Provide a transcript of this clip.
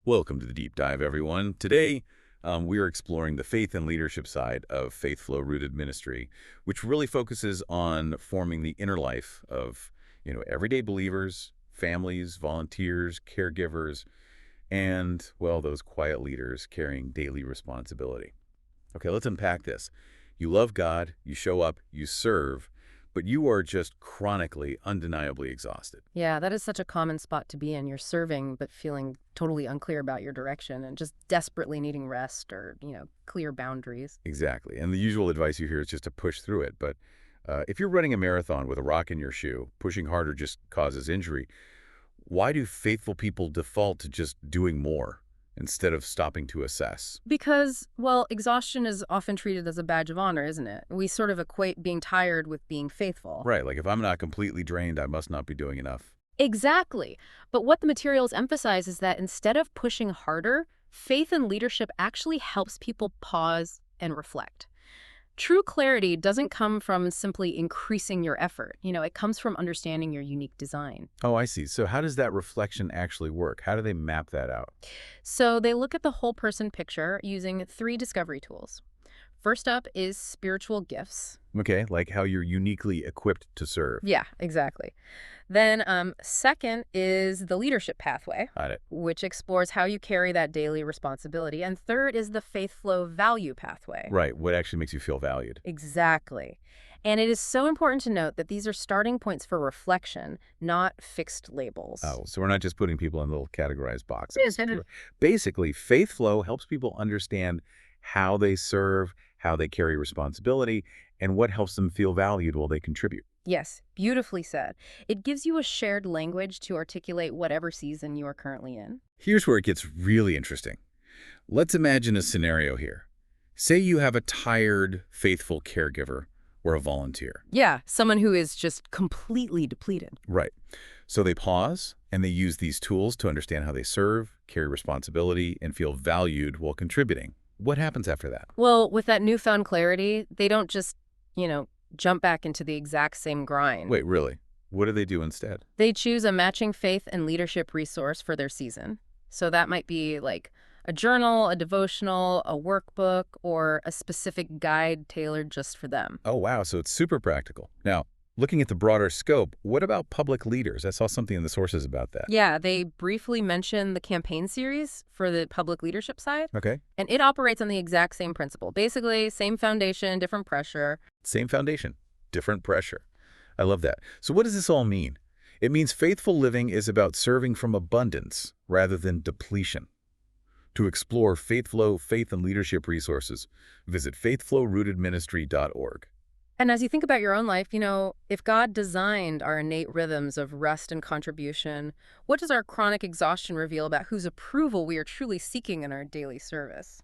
Welcome to the deep dive, everyone. Today, we are exploring the faith and leadership side of FaithFlow rooted ministry, which really focuses on forming the inner life of, everyday believers, families, volunteers, caregivers, and, well, those quiet leaders carrying daily responsibility. Okay, let's unpack this. You love God, you show up, you serve, but you are just chronically, undeniably exhausted. Yeah, that is such a common spot to be in. You're serving, but feeling totally unclear about your direction and just desperately needing rest or, clear boundaries. Exactly. And the usual advice you hear is just to push through it. But if you're running a marathon with a rock in your shoe, pushing harder just causes injury. Why do faithful people default to just doing more instead of stopping to assess? Because, well, exhaustion is often treated as a badge of honor, isn't it? We sort of equate being tired with being faithful. Right, like if I'm not completely drained, I must not be doing enough. Exactly. But what the materials emphasize is that instead of pushing harder, faith and leadership actually helps people pause and reflect. True clarity doesn't come from simply increasing your effort. It comes from understanding your unique design. Oh, I see. So how does that reflection actually work? How do they map that out? So they look at the whole person picture using 3 discovery tools. First up is spiritual gifts. Okay, like how you're uniquely equipped to serve. Yeah, exactly. Then second is the leadership pathway, Got it. which explores how you carry that daily responsibility. And third is the FaithFlow value pathway. Right, what actually makes you feel valued. Exactly. And it is so important to note that these are starting points for reflection, not fixed labels. Oh, so we're not just putting people in little categorized boxes. Yes, and Basically, faith flow helps people understand how they serve, how they carry responsibility, and what helps them feel valued while they contribute. Yes, beautifully said. It gives you a shared language to articulate whatever season you are currently in. Here's where it gets really interesting. Let's imagine a scenario here. Say you have a tired, faithful caregiver or a volunteer. Yeah, someone who is just completely depleted. Right. So they pause and they use these tools to understand how they serve, carry responsibility, and feel valued while contributing. What happens after that? Well, with that newfound clarity, they don't just, jump back into the exact same grind. Wait, really? What do they do instead? They choose a matching faith and leadership resource for their season. So that might be like a journal, a devotional, a workbook, or a specific guide tailored just for them. Oh, wow. So it's super practical. Now, looking at the broader scope, what about public leaders? I saw something in the sources about that. Yeah, they briefly mention the campaign series for the public leadership side, Okay. and it operates on the exact same principle. Basically, same foundation, different pressure. Same foundation, different pressure. I love that. So what does this all mean? It means faithful living is about serving from abundance rather than depletion. To explore FaithFlow faith and leadership resources, visit faithflowrootedministry.org. And as you think about your own life, if God designed our innate rhythms of rest and contribution, what does our chronic exhaustion reveal about whose approval we are truly seeking in our daily service?